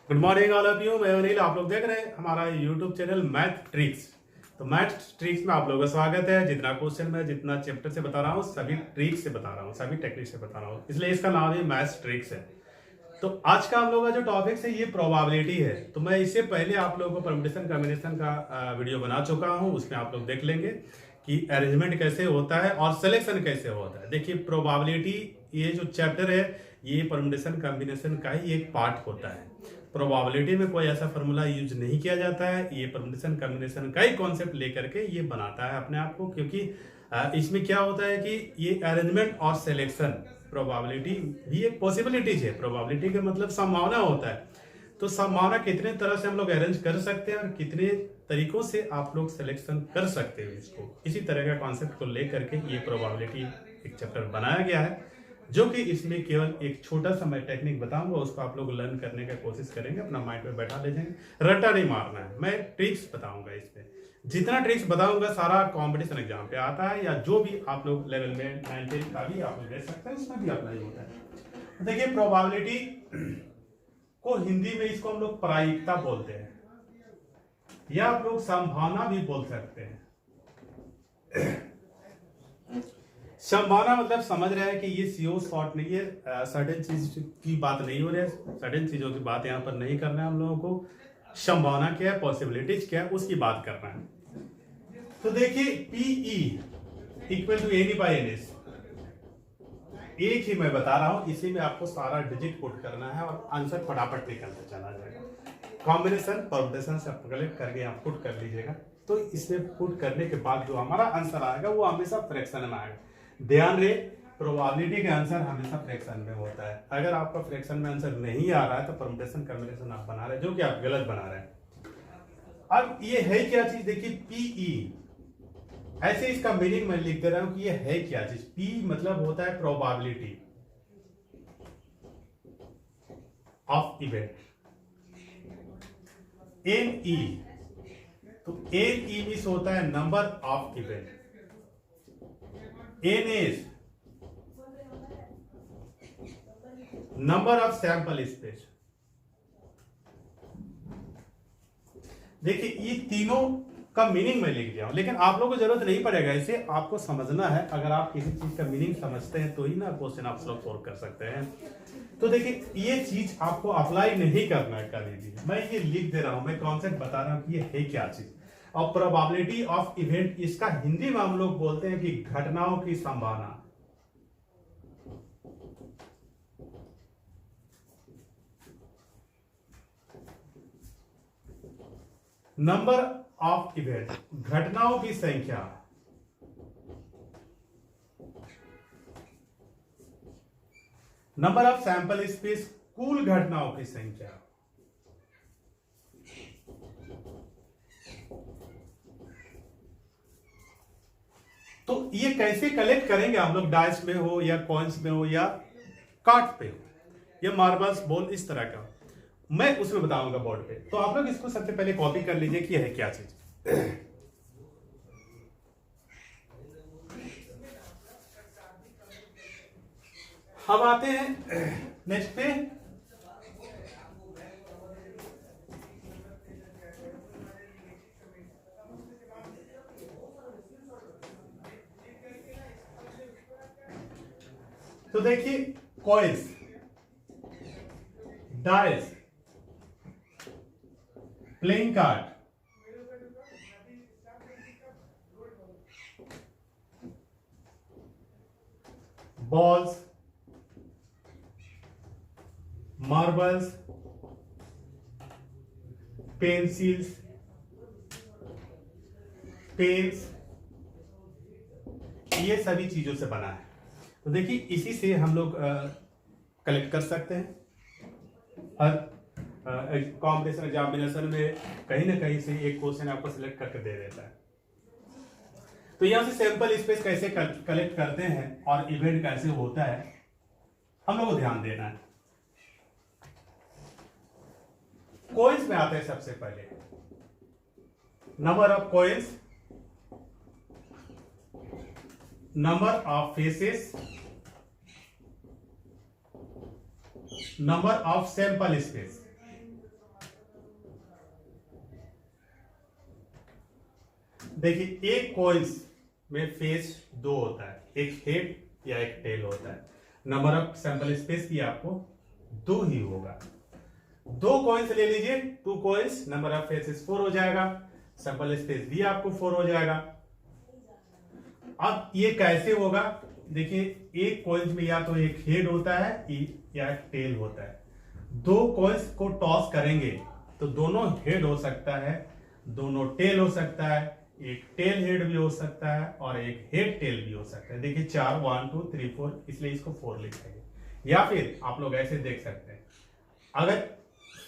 Good morning all of you. मैं अनिल, आप लोग देख रहे हैं हमारा यूट्यूब चैनल मैथ ट्रिक्स। तो मैथ ट्रिक्स में आप लोगों का स्वागत है। जितना क्वेश्चन मैं जितना चैप्टर से बता रहा हूँ सभी ट्रिक्स से बता रहा हूँ, सभी टेक्निक से बता रहा हूँ, इसलिए इसका नाम ही मैथ ट्रिक्स है। तो आज का हम लोग का जो टॉपिक है ये प्रोबेबिलिटी है। तो मैं इससे पहले आप लोगों को परम्यूटेशन कॉम्बिनेशन का वीडियो बना चुका हूँ, उसमें आप लोग देख लेंगे कि अरेंजमेंट कैसे होता है और सिलेक्शन कैसे होता है। देखिए प्रोबेबिलिटी ये जो चैप्टर है ये परम्यूटेशन कॉम्बिनेशन का ही एक पार्ट होता है। प्रोबेबिलिटी में कोई ऐसा फॉर्मूला यूज नहीं किया जाता है, ये परम्यूटेशन कॉम्बिनेशन का ही कॉन्सेप्ट लेकर के ये बनाता है अपने आप को। क्योंकि इसमें क्या होता है कि ये अरेंजमेंट और सिलेक्शन, प्रोबेबिलिटी भी एक पॉसिबिलिटीज है। प्रोबेबिलिटी का मतलब संभावना होता है। तो संभावना कितने तरह से हम लोग अरेंज कर सकते हैं और कितने तरीकों से आप लोग सिलेक्शन कर सकते हो इसको, इसी तरह का कॉन्सेप्ट को लेकर के ये प्रोबेबिलिटी एक चैप्टर बनाया गया है। जो कि इसमें केवल एक छोटा सा मैं टेक्निक बताऊंगा, उसको आप लोग लर्न करने का कोशिश करेंगे, अपना माइंड में बैठा ले जाएंगे, रट्टा नहीं मारना है। मैं ट्रिक्स बताऊंगा, इसमें जितना ट्रिक्स बताऊंगा सारा कंपटीशन एग्जाम पे आता है, या जो भी आप लोग लेवल में 9 का भी आप लोग दे सकते हैं, उसमें भी अप्लाई होता है। देखिए प्रोबेबिलिटी को हिंदी में इसको हम लोग प्रायिकता बोलते हैं, या आप लोग संभावना भी बोल सकते हैं। संभावना मतलब समझ रहे हैं कि ये सीओ शॉर्ट नहीं है, सर्टेन चीज की बात नहीं हो रही है, सर्टेन चीजों की बात यहाँ पर नहीं करना है हम लोगों को। संभावना क्या है, पॉसिबिलिटीज क्या है, उसकी बात करना है। तो देखिए PE equal to N by N S, एक ही मैं बता रहा हूं, इसी में आपको सारा डिजिट पुट करना है और आंसर फटाफट निकलते चला जाएगा। कॉम्बिनेशन परम्यूटेशन से कलेक्ट करके आप पुट कर लीजिएगा। तो इसमें पुट करने के बाद जो हमारा आंसर आएगा वो हमेशा फ्रैक्शन में आएगा। ध्यान रहे, प्रोबेबिलिटी का आंसर हमेशा फ्रैक्शन में होता है। अगर आपका फ्रैक्शन में आंसर नहीं आ रहा है तो परम्यूटेशन कॉम्बिनेशन आप बना रहे हैं, जो कि आप गलत बना रहे हैं। अब ये है क्या चीज, देखिए पीई, ऐसे इसका मीनिंग मैं लिख दे रहा हूं कि ये है क्या चीज। पी मतलब होता है probability of event. N E, तो एन ई मीन्स होता है number of event. N is number of sample space. देखिए ये तीनों का मीनिंग मैं लिख दिया हूं, लेकिन आप लोगों को जरूरत नहीं पड़ेगा, इसे आपको समझना है। अगर आप किसी चीज का मीनिंग समझते हैं तो ही ना क्वेश्चन आप सोल्व कर सकते हैं। तो देखिए ये चीज आपको अप्लाई नहीं करना है कभी भी, मैं ये लिख दे रहा हूं, मैं कॉन्सेप्ट बता रहा हूं कि ये है क्या चीज। और प्रोबेबिलिटी ऑफ इवेंट, इसका हिंदी में हम लोग बोलते हैं कि घटनाओं की संभावना। नंबर ऑफ इवेंट, घटनाओं की संख्या। नंबर ऑफ सैंपल स्पेस, कुल घटनाओं की संख्या। तो ये कैसे कलेक्ट करेंगे हम लोग, डाइस में हो या कॉइन्स में हो या कार्ड पे हो या मार्बल्स बॉल, इस तरह का मैं उसमें बताऊंगा बोर्ड पे। तो आप लोग इसको सबसे पहले कॉपी कर लीजिए कि है क्या चीज। हम आते हैं नेक्स्ट पे। तो देखिए coins, dice, playing card, balls, marbles, pencils, pens, ये सभी चीजों से बना है। तो देखिए इसी से हम लोग कलेक्ट कर सकते हैं। और कॉम्पिटिशन एग्जामिनेशन में कहीं ना कहीं से एक क्वेश्चन आपको सिलेक्ट करके दे देता है। तो यहां से सैंपल स्पेस कैसे कलेक्ट करते हैं और इवेंट कैसे होता है हम लोग को ध्यान देना है। कॉइन्स में आते हैं सबसे पहले, number of coins, number of faces, number of sample space. देखिए एक कॉइन्स में फेस दो होता है, एक हेड या एक टेल होता है। नंबर ऑफ सैंपल स्पेस भी आपको दो ही होगा। दो कॉइन्स ले लीजिए, two coins, number of faces 4 हो जाएगा, सैंपल स्पेस भी आपको 4 हो जाएगा। अब ये कैसे होगा, देखिए एक कॉइन्स में या तो एक हेड होता है या एक टेल होता है। दो कॉइन्स को टॉस करेंगे तो दोनों हेड हो सकता है, दोनों टेल हो सकता है, एक टेल हेड भी हो सकता है और एक हेड टेल भी हो सकता है। देखिए 4 1 2 3 4, इसलिए इसको 4 लिखेंगे। या फिर आप लोग ऐसे देख सकते हैं, अगर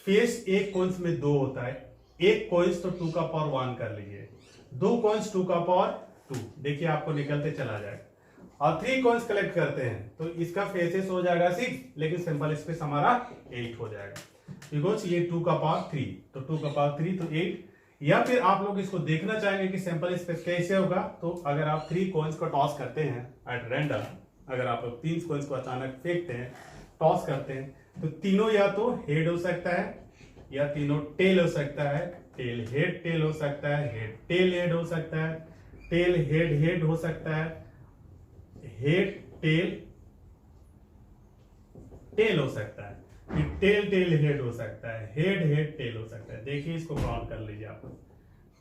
फेस एक कॉइन्स में दो होता है, एक कॉइन्स तो 2 का पावर 1 कर लीजिए, दो कॉइन्स 2 का पावर 2, देखिए आपको निकलते चला जाएगा। और 3 कॉइन्स कलेक्ट करते हैं तो इसका फेसेस हो जाएगा 6, लेकिन सिंपल स्पेस हमारा 8 हो जाएगा, बिकॉज ये 2 का पावर 3, तो 2 का पावर 3 तो 8। या फिर आप लोग इसको देखना चाहेंगे कि सैंपल स्पेस कैसे होगा, तो अगर आप 3 कॉइन्स को टॉस करते हैं एट रैंडम, अगर आप 3 कॉइन्स को अचानक फेंकते हैं, टॉस करते हैं, तो तीनों या तो हेड हो सकता है या तीनों टेल हो सकता है। टेल हेड टेल हो सकता है, हेड टेल हेड हो सकता है, टेल हेड हेड हो सकता है, हेड टेल टेल हो सकता है, फिर टेल टेल हेड हो सकता है, हेड हेड टेल हो सकता है। देखिए इसको काउंट कर लीजिए आप,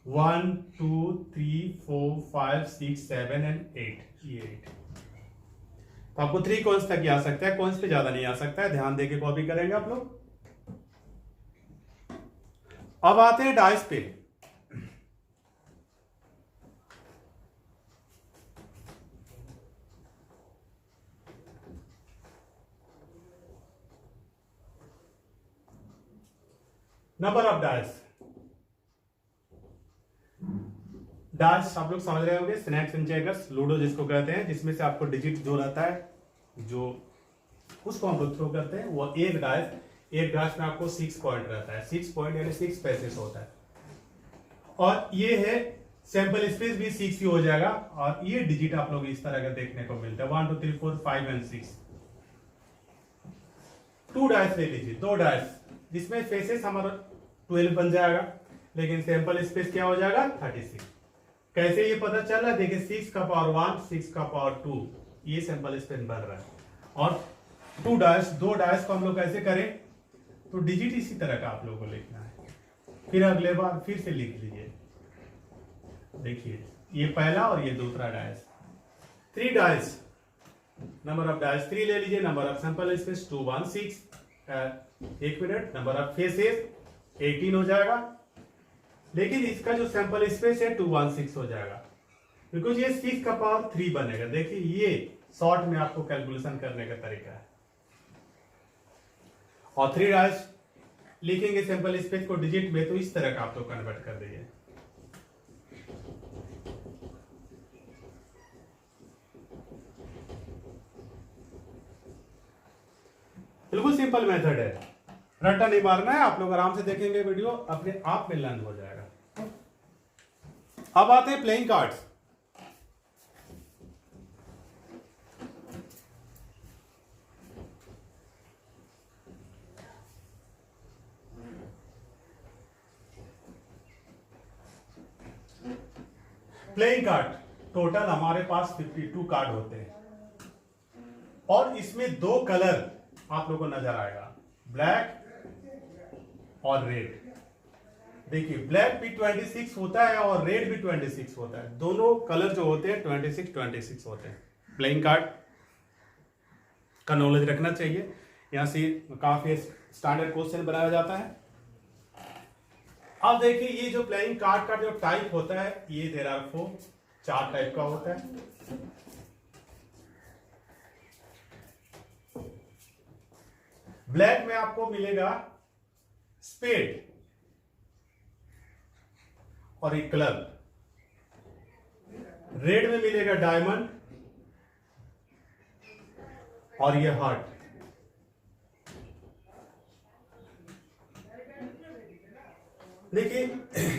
1 2 3 4 5 6 7 एंड 8, ये 8। तो आपको 3 कॉइन्स तक ही आ सकता है, कॉइन्स पे ज्यादा नहीं आ सकता है, ध्यान देके कॉपी करेंगे आप लोग। अब आते हैं डाइस पे। नंबर ऑफ डाइस, डाइस आप लोग समझ रहे होंगे, स्नैक्स एंड चेकर्स, लूडो जिसको कहते हैं, जिसमें से आपको डिजिट जो रहता है, जो उसको हम लोग थ्रो करते हैं, वो एक डाइस में आपको 6 पॉइंट रहता है, 6 पॉइंट यानी 6 पैसेस होता है। और ये है सैंपल स्पेस भी 6 ही हो जाएगा, और ये डिजिट आप लोग इस तरह का देखने को मिलता है, 1 2 3 4 5 एंड 6। 2 डाइस ले लीजिए, 2 डाइस, जिसमें फेसेस हमारा 12 बन जाएगा, लेकिन सैंपल स्पेस क्या हो जाएगा 36। कैसे ये पता चल रहा है, देखिए 6 का पावर 1 6 का पावर 2, ये सैंपल स्पेस बन रहा है। और 2 डाइस, 2 डाइस को हम लोग कैसे करें, तो डिजिट इसी तरह का आप लोगों को लिखना है, फिर अगले बार फिर से लिख लीजिए। देखिए ये पहला और ये दूसरा dice, 3 dice, number of dice 3 ले लीजिए, नंबर ऑफ सैंपल स्पेस 2 1 6, एक मिनट, नंबर ऑफ फेसेस 18 हो जाएगा, लेकिन इसका जो सैंपल स्पेस है 216 हो जाएगा, बिकॉज ये 6 का पावर 3 बनेगा। देखिए ये शॉर्ट में आपको कैलकुलेशन करने का तरीका है। और 3 डाइस लिखेंगे सैंपल स्पेस को डिजिट में, तो इस तरह का आप लोग कन्वर्ट कर दीजिए। बिल्कुल सिंपल मेथड है, रट्टा नहीं मारना है, आप लोग आराम से देखेंगे वीडियो, अपने आप में लर्न हो जाएगा। अब आते हैं playing cards. Playing card total हमारे पास 52 कार्ड होते हैं, और इसमें 2 कलर आप लोगों को नजर आएगा, ब्लैक और रेड। देखिए ब्लैक भी 26 होता है और रेड भी 26 होता है, दोनों कलर जो होते हैं 26 होते हैं। प्लेइंग कार्ड का नॉलेज रखना चाहिए, यहां से काफी स्टैंडर्ड क्वेश्चन बनाया जाता है। अब देखिए ये जो प्लेइंग कार्ड का जो टाइप होता है, ये देयर आर 4 टाइप का होता है। ब्लैक में आपको मिलेगा स्पेड और एक क्लब, रेड में मिलेगा डायमंड और ये हार्ट। देखिए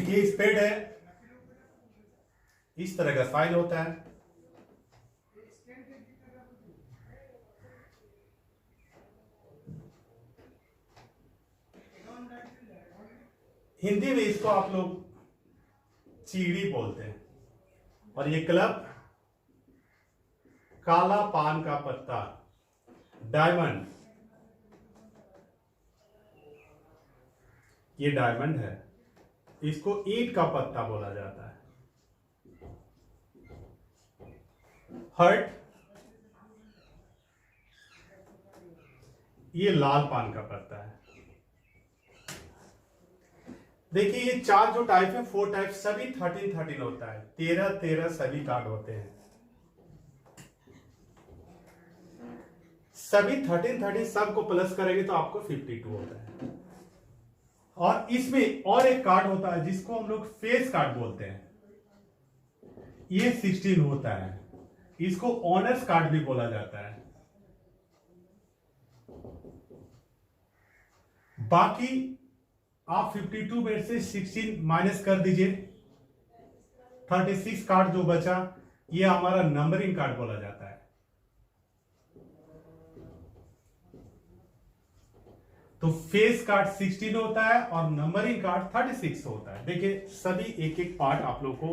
ये स्पेड है, इस तरह का साइज होता है। हिंदी में इसको आप लोग चीड़ी बोलते हैं। और ये क्लब काला पान का पत्ता, डायमंड, ये डायमंड है, इसको ईंट का पत्ता बोला जाता है। हर्ट, ये लाल पान का पत्ता है। देखिए ये चार जो टाइप है, 4 टाइप, सभी 13 होता है, 13 सभी कार्ड होते हैं। सभी 13 सबको प्लस करेंगे तो आपको 52 होता है। और इसमें और एक कार्ड होता है जिसको हम लोग फेस कार्ड बोलते हैं, ये 16 होता है, इसको ऑनर्स कार्ड भी बोला जाता है। बाकी आप 52 में से 16 माइनस कर दीजिए, 36 कार्ड जो बचा ये हमारा नंबरिंग कार्ड बोला जाता है। तो फेस कार्ड 16 होता है और नंबरिंग कार्ड 36 होता है। देखिए सभी एक एक पार्ट आप लोग को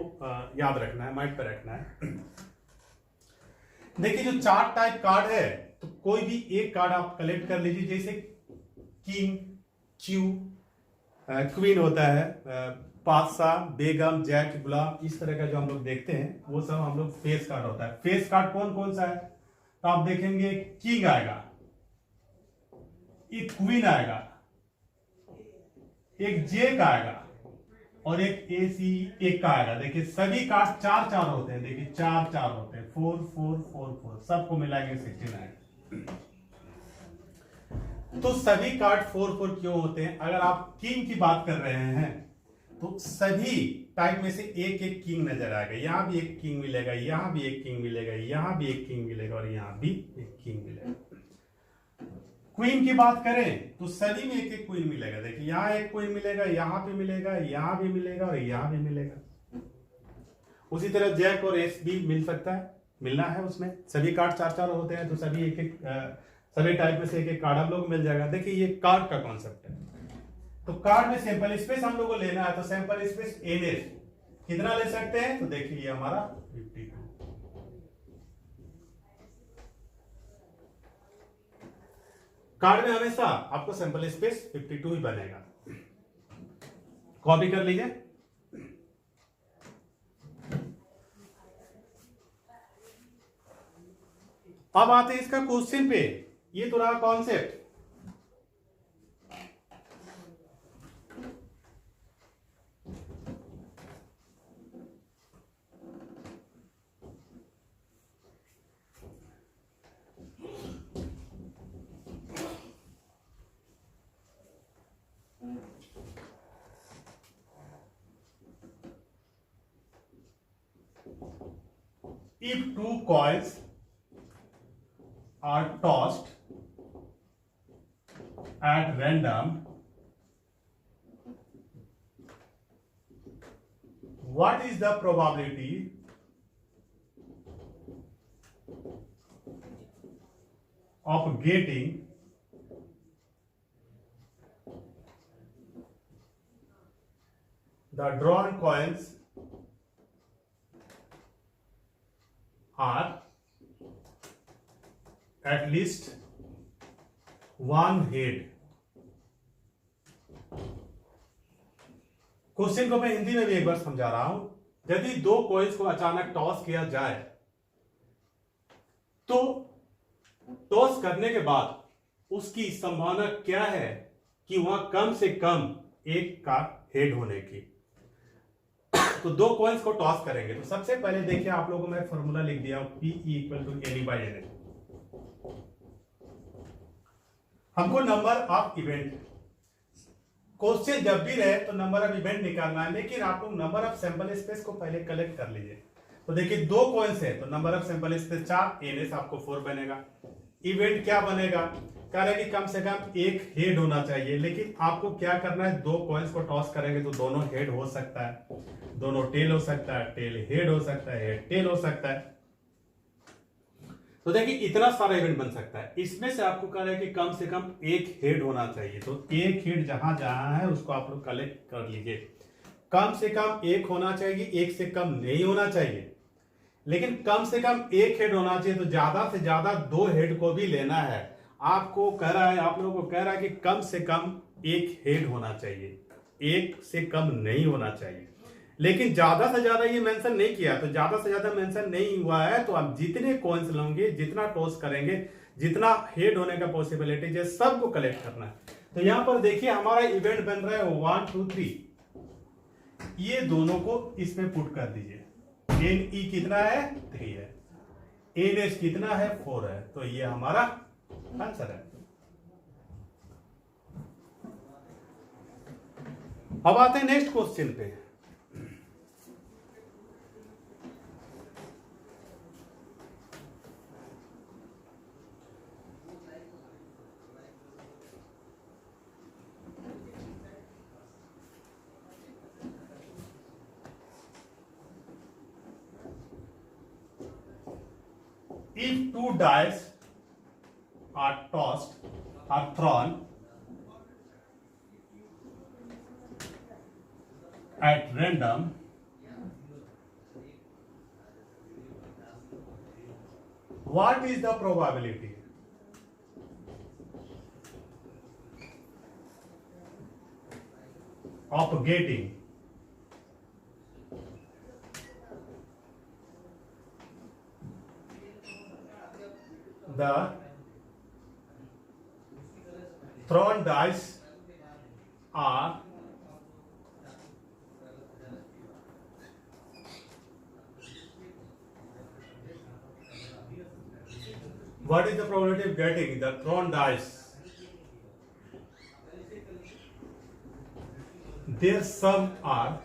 याद रखना है, माइंड पे रखना है। देखिए जो 4 टाइप कार्ड है तो कोई भी एक कार्ड आप कलेक्ट कर लीजिए, जैसे किंग, क्यू, क्वीन होता है, बादशाह, बेगम, जैक, गुलाम, इस तरह का जो हम लोग देखते हैं वो सब हम लोग फेस कार्ड होता है। फेस कार्ड कौन कौन सा है तो आप देखेंगे किंग आएगा, एक क्वीन आएगा, एक जेक आएगा और एक एसी एक का आएगा। देखिए सभी कार्ड 4 होते हैं, देखिए 4 होते हैं, 4 4 4 4 सबको मिलाएंगे 16 आएगा। तो सभी कार्ड 4 4 क्यों होते हैं? अगर आप किंग की बात कर रहे हैं तो सभी टाइप में से एक एक किंग नजर आएगा, यहां भी एक किंग मिलेगा, यहां भी एक किंग मिलेगा, यहां भी एक किंग मिलेगा और यहां भी एक किंग मिलेगा। क्वीन की बात करें तो सभी में एक एक क्वीन मिलेगा, देखिए यहां एक क्वीन मिलेगा, यहां भी मिलेगा, यहां भी मिलेगा और यहां भी मिलेगा। उसी तरह जैक और एस भी मिल सकता है, मिलना है उसमें। सभी कार्ड 4 होते हैं तो सभी एक एक सभी टाइप में से एक एक कार्ड हम लोग मिल जाएगा। देखिए ये कार्ड का कॉन्सेप्ट है। तो कार्ड में सैंपल स्पेस हम लोग को लेना है, तो सैंपल स्पेस एनएस कितना ले सकते हैं तो देखिए ये हमारा 52। कार्ड में हमेशा आपको सैंपल स्पेस 52 ही बनेगा, कॉपी कर लीजिए। अब आते हैं इसका क्वेश्चन पे, ये तो रहा concept. If 2 coins are tossed at random, what is the probability of getting the drawn coins are at least one head? Question को मैं हिंदी में भी एक बार समझा रहा हूं। यदि 2 कॉइन्स को अचानक टॉस किया जाए तो टॉस करने के बाद उसकी संभावना क्या है कि वहां कम से कम एक का हेड होने की। तो 2 कॉइन्स को टॉस करेंगे तो सबसे पहले देखिए आप लोगों को मैं फॉर्मूला लिख दिया हूं, P = NE/NL। हमको नंबर ऑफ इवेंट, क्वेश्चन जब भी रहे तो नंबर ऑफ इवेंट निकालना है, लेकिन आप लोग नंबर ऑफ सैंपल स्पेस को पहले कलेक्ट कर लीजिए। तो देखिए 2 कॉइन्स है तो number of sample space 4, NS आपको 4 बनेगा। इवेंट क्या बनेगा, कह रहे कि कम से कम एक हेड होना चाहिए, लेकिन आपको क्या करना है, 2 कॉइन्स को टॉस करेंगे तो दोनों हेड हो सकता है, दोनों टेल हो सकता है, टेल हेड हो सकता है, हेड टेल हो सकता है। तो देखिए इतना सारा इवेंट बन सकता है। इसमें से आपको कह रहे हैं कि कम से कम एक हेड होना चाहिए, तो एक हेड जहां जहां है उसको आप लोग कलेक्ट कर लीजिए। कम से कम एक होना चाहिए, एक से कम नहीं होना चाहिए। लेकिन कम से कम एक हेड होना चाहिए, तो ज्यादा से ज्यादा 2 हेड को भी लेना है। आपको कह रहा है, आप लोगों को कह रहा है कि कम से कम एक हेड होना चाहिए, एक से कम नहीं होना चाहिए। लेकिन ज्यादा से ज्यादा ये मेंशन नहीं किया, तो ज्यादा से ज्यादा मेंशन नहीं हुआ है, तो आप जितने कॉइन्स लोगे, जितना टॉस करेंगे, जितना हेड होने का पॉसिबिलिटी है, सबको कलेक्ट करना है। तो यहां पर देखिए हमारा इवेंट बन रहा है 1 2 3, ये दोनों को इसमें पुट कर दीजिए। NE कितना है 3 है, NS कितना है 4 है, तो ये हमारा आंसर है। अब आते हैं नेक्स्ट क्वेश्चन पे। If 2 dice are tossed or thrown at random, what is the probability of getting the thrown dice are what is the probability of getting the thrown dice, their sum are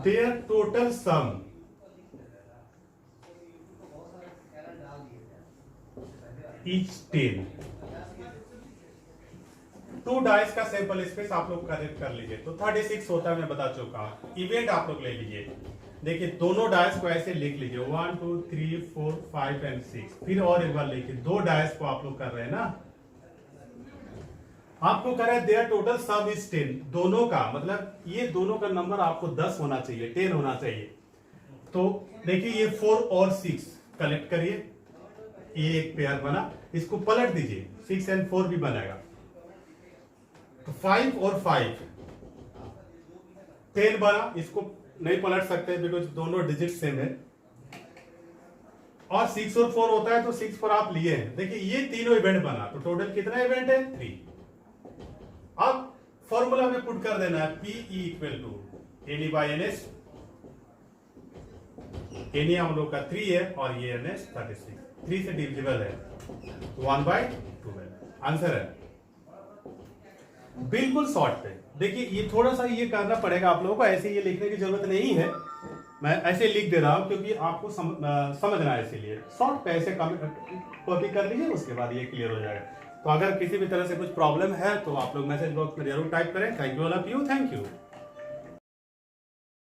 their total sum is 10। 2 dice का sample space आप लोग correct कर लीजिए, तो 36 होता है, मैं बता चुका हूं। इवेंट आप लोग ले लीजिए, देखिए दोनों डाइस को ऐसे लिख लीजिए 1 2 3 4 5 एंड 6। फिर और एक बार लिखिए, 2 डाइस को आप लोग कर रहे हैं ना, आपको कर रहे हैं देयर टोटल सम इज 10, दोनों का मतलब ये दोनों का नंबर आपको 10 होना चाहिए, 10 होना चाहिए। तो देखिए ये 4 और 6 कलेक्ट करिए, ये एक पेयर बना, इसको पलट दीजिए, 6 एंड 4 भी बनेगा, तो 5 और 5 10 बना, इसको नहीं पलट सकते बिकॉज दोनों डिजिट सेम है, और 6 और 4 होता है, तो 6 4 आप लिए हैं। देखिए ये तीनों इवेंट बना, तो टोटल कितना इवेंट है 3। अब फॉर्मूला में पुट कर देना है P E equal to NE by NS, NE हम लोग का 3 है और ये NS 36, 3 से डिविजिबल है, 1/12 आंसर है। बिल्कुल शॉर्ट पे देखिए, ये थोड़ा सा ये करना पड़ेगा आप लोगों को, ऐसे ये लिखने की जरूरत नहीं है, मैं ऐसे लिख दे रहा हूं क्योंकि आपको समझना है, इसीलिए शॉर्ट पे ऐसे कॉपी कर लीजिए, उसके बाद ये क्लियर हो जाएगा। तो अगर किसी भी तरह से कुछ प्रॉब्लम है तो आप लोग मैसेज बॉक्स में जरूर टाइप करें। Thank you all of you, thank you.